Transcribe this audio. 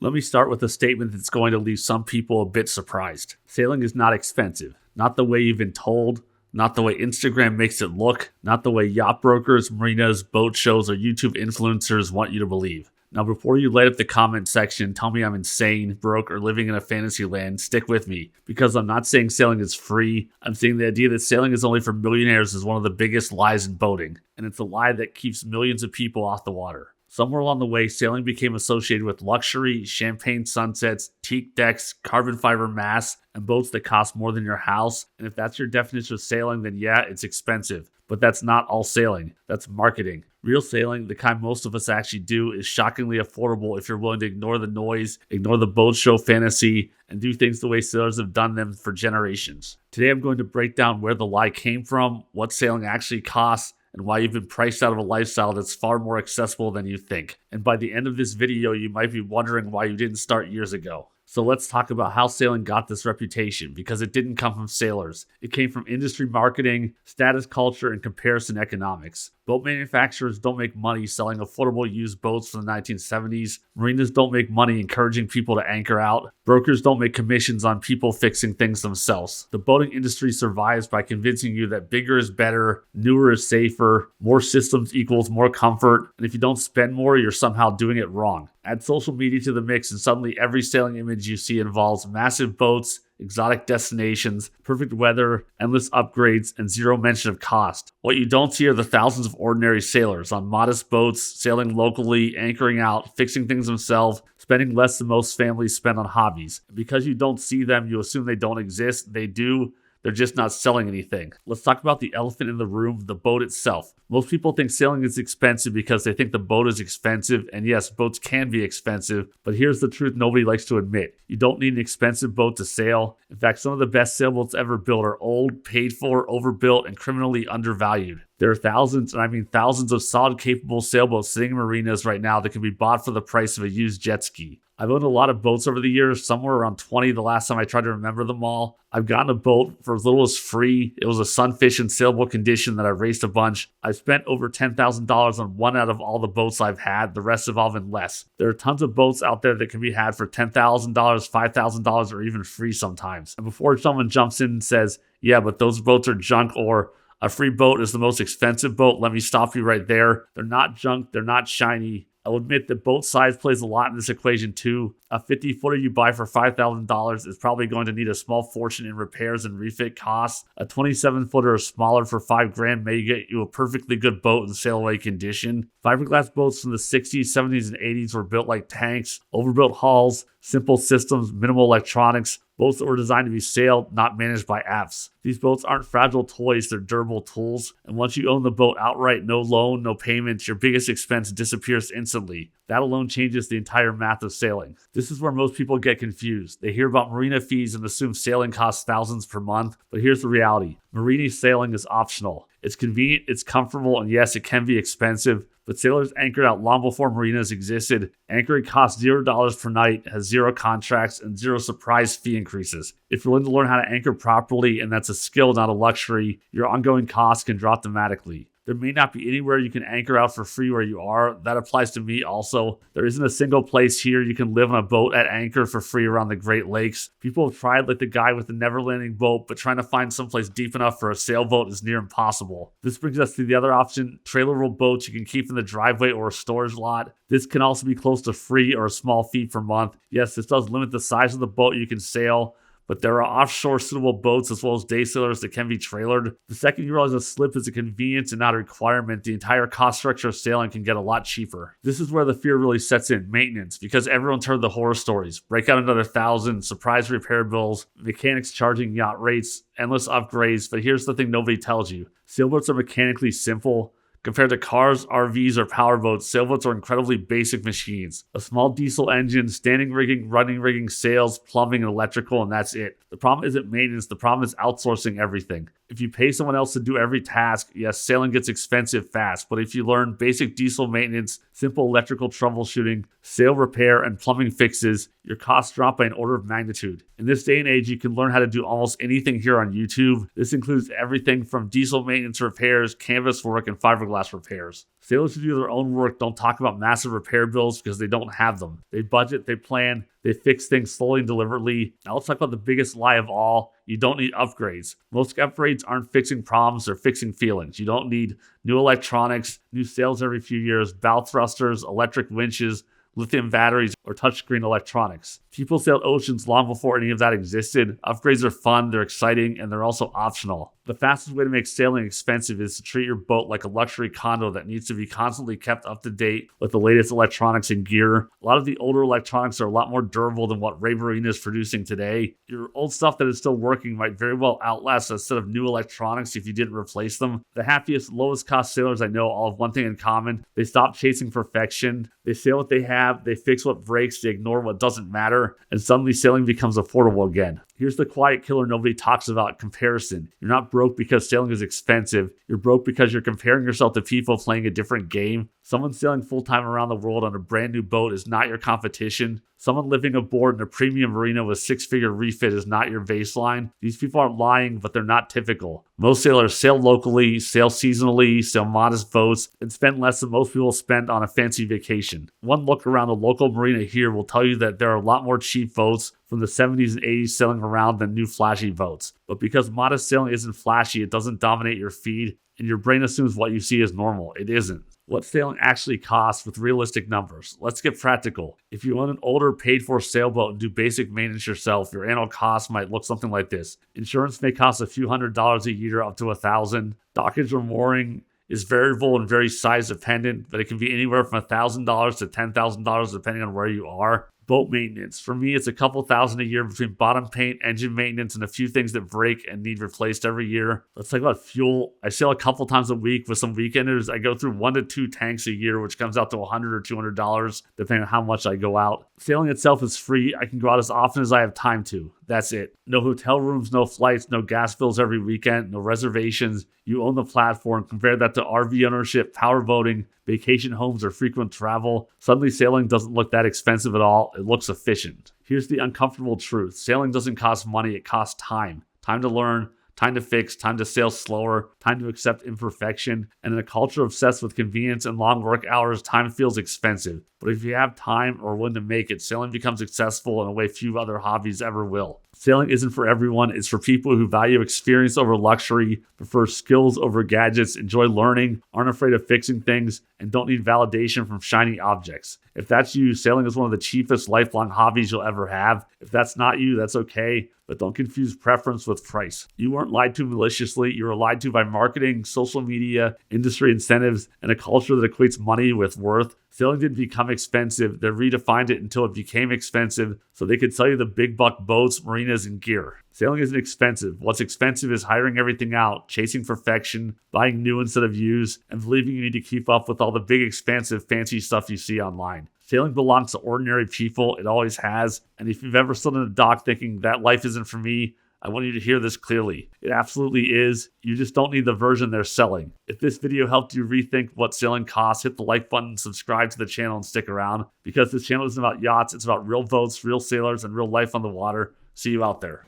Let me start with a statement that's going to leave some people a bit surprised. Sailing is not expensive. Not the way you've been told, not the way Instagram makes it look, not the way yacht brokers, marinas, boat shows, or YouTube influencers want you to believe. Now, before you light up the comment section, tell me I'm insane, broke, or living in a fantasy land, stick with me. Because I'm not saying sailing is free. I'm saying the idea that sailing is only for millionaires is one of the biggest lies in boating. And it's a lie that keeps millions of people off the water. Somewhere along the way, sailing became associated with luxury, champagne sunsets, teak decks, carbon fiber masts, and boats that cost more than your house. And if that's your definition of sailing, then yeah, it's expensive. But that's not all sailing. That's marketing. Real sailing, the kind most of us actually do, is shockingly affordable if you're willing to ignore the noise, ignore the boat show fantasy, and do things the way sailors have done them for generations. Today I'm going to break down where the lie came from, what sailing actually costs, and why you've been priced out of a lifestyle that's far more accessible than you think. And by the end of this video, you might be wondering why you didn't start years ago. So let's talk about how sailing got this reputation, because it didn't come from sailors. It came from industry marketing, status culture, and comparison economics. Boat manufacturers don't make money selling affordable used boats from the 1970s. Marinas don't make money encouraging people to anchor out. Brokers don't make commissions on people fixing things themselves. The boating industry survives by convincing you that bigger is better, newer is safer, more systems equals more comfort, and if you don't spend more, you're somehow doing it wrong. Add social media to the mix and suddenly every sailing image you see involves massive boats, exotic destinations, perfect weather, endless upgrades, and zero mention of cost. What you don't see are the thousands of ordinary sailors on modest boats, sailing locally, anchoring out, fixing things themselves, spending less than most families spend on hobbies. And because you don't see them, you assume they don't exist. They do. They're just not selling anything. Let's talk about the elephant in the room, the boat itself. Most people think sailing is expensive because they think the boat is expensive. And yes, boats can be expensive, but here's the truth nobody likes to admit. You don't need an expensive boat to sail. In fact, some of the best sailboats ever built are old, paid for, overbuilt, and criminally undervalued. There are thousands, and I mean thousands of solid, capable sailboats sitting in marinas right now that can be bought for the price of a used jet ski. I've owned a lot of boats over the years, somewhere around 20 the last time I tried to remember them all. I've gotten a boat for as little as free. It was a sunfish and sailboat condition that I raced a bunch. I've spent over $10,000 on one out of all the boats I've had. The rest have all been less. There are tons of boats out there that can be had for $10,000, $5,000, or even free sometimes. And before someone jumps in and says, yeah, but those boats are junk, or a free boat is the most expensive boat, let me stop you right there. They're not junk. They're not shiny. I'll admit that boat size plays a lot in this equation too. A 50-footer you buy for $5,000 is probably going to need a small fortune in repairs and refit costs. A 27-footer or smaller for $5,000 may get you a perfectly good boat in sail-away condition. Fiberglass boats from the 60s, 70s, and 80s were built like tanks, overbuilt hulls, simple systems, minimal electronics, boats that were designed to be sailed, not managed by apps. These boats aren't fragile toys, they're durable tools. And once you own the boat outright, no loan, no payments, your biggest expense disappears instantly. That alone changes the entire math of sailing. This is where most people get confused. They hear about marina fees and assume sailing costs thousands per month, but here's the reality. Marina sailing is optional. It's convenient, it's comfortable, and yes, it can be expensive, but sailors anchored out long before marinas existed. Anchoring costs $0 per night, has zero contracts, and zero surprise fee increases. If you're willing to learn how to anchor properly, and that's a skill, not a luxury, your ongoing costs can drop dramatically. There may not be anywhere you can anchor out for free where you are. That applies to me also. There isn't a single place here you can live on a boat at anchor for free around the Great Lakes. People have tried like the guy with the never landing boat, but trying to find someplace deep enough for a sailboat is near impossible. This brings us to the other option, trailerable boats you can keep in the driveway or a storage lot. This can also be close to free or a small fee per month. Yes, this does limit the size of the boat you can sail, but there are offshore suitable boats as well as day sailors that can be trailered. The second you realize a slip is a convenience and not a requirement, the entire cost structure of sailing can get a lot cheaper. This is where the fear really sets in, maintenance, because everyone's heard the horror stories. Break out another 1,000, surprise repair bills, mechanics charging yacht rates, endless upgrades, but here's the thing nobody tells you. Sailboats are mechanically simple. Compared to cars, RVs, or powerboats, sailboats are incredibly basic machines. A small diesel engine, standing rigging, running rigging, sails, plumbing, and electrical, and that's it. The problem isn't maintenance, the problem is outsourcing everything. If you pay someone else to do every task, yes, sailing gets expensive fast, but if you learn basic diesel maintenance, simple electrical troubleshooting, sail repair, and plumbing fixes, your costs drop by an order of magnitude. In this day and age, you can learn how to do almost anything here on YouTube. This includes everything from diesel maintenance repairs, canvas work, and fiberglass repairs. Sailors who do their own work don't talk about massive repair bills because they don't have them. They budget, they plan, they fix things slowly and deliberately. Now let's talk about the biggest lie of all. You don't need upgrades. Most upgrades aren't fixing problems, they're fixing feelings. You don't need new electronics, new sails every few years, bow thrusters, electric winches, lithium batteries, or touchscreen electronics. People sailed oceans long before any of that existed. Upgrades are fun, they're exciting, and they're also optional. The fastest way to make sailing expensive is to treat your boat like a luxury condo that needs to be constantly kept up to date with the latest electronics and gear. A lot of the older electronics are a lot more durable than what Ray Marina is producing today. Your old stuff that is still working might very well outlast a set of new electronics if you didn't replace them. The happiest, lowest cost sailors I know all have one thing in common. They stop chasing perfection. They sail what they have, they fix what breaks, they ignore what doesn't matter, and suddenly sailing becomes affordable again. Here's the quiet killer nobody talks about: comparison. You're not broke because sailing is expensive. You're broke because you're comparing yourself to people playing a different game. Someone sailing full-time around the world on a brand new boat is not your competition. Someone living aboard in a premium marina with six-figure refit is not your baseline. These people aren't lying, but they're not typical. Most sailors sail locally, sail seasonally, sail modest boats, and spend less than most people spend on a fancy vacation. One look around the local marina here will tell you that there are a lot more cheap boats from the 70s and 80s sailing around than new flashy boats. But because modest sailing isn't flashy, it doesn't dominate your feed, and your brain assumes what you see is normal. It isn't. What sailing actually costs with realistic numbers. Let's get practical. If you own an older paid-for sailboat and do basic maintenance yourself, your annual cost might look something like this. Insurance may cost a few $100s a year up to $1,000. Dockage or mooring is variable and very size dependent, but it can be anywhere from $1,000 to $10,000 depending on where you are. Boat maintenance. For me, it's a couple thousand a year between bottom paint, engine maintenance, and a few things that break and need replaced every year. Let's talk about fuel. I sail a couple times a week with some weekenders. I go through 1 to 2 tanks a year, which comes out to $100 or $200, depending on how much I go out. Sailing itself is free. I can go out as often as I have time to. That's it. No hotel rooms, no flights, no gas bills every weekend, no reservations. You own the platform. Compare that to RV ownership, power boating, vacation homes, or frequent travel. Suddenly sailing doesn't look that expensive at all. It looks efficient. Here's the uncomfortable truth. Sailing doesn't cost money, it costs time. Time to learn, time to fix, time to sail slower, time to accept imperfection. And in a culture obsessed with convenience and long work hours, time feels expensive. But if you have time or willing to make it, sailing becomes accessible in a way few other hobbies ever will. Sailing isn't for everyone. It's for people who value experience over luxury, prefer skills over gadgets, enjoy learning, aren't afraid of fixing things, and don't need validation from shiny objects. If that's you, sailing is one of the cheapest lifelong hobbies you'll ever have. If that's not you, that's okay, but don't confuse preference with price. You weren't lied to maliciously. You were lied to by marketing, social media, industry incentives, and a culture that equates money with worth. Sailing didn't become expensive. They redefined it until it became expensive so they could sell you the big buck boats, marinas, and gear. Sailing isn't expensive. What's expensive is hiring everything out, chasing perfection, buying new instead of used, and believing you need to keep up with all the big, expansive, fancy stuff you see online. Sailing belongs to ordinary people. It always has. And if you've ever stood in a dock thinking that life isn't for me, I want you to hear this clearly. It absolutely is. You just don't need the version they're selling. If this video helped you rethink what sailing costs, hit the like button, subscribe to the channel, and stick around. Because this channel isn't about yachts, it's about real boats, real sailors, and real life on the water. See you out there.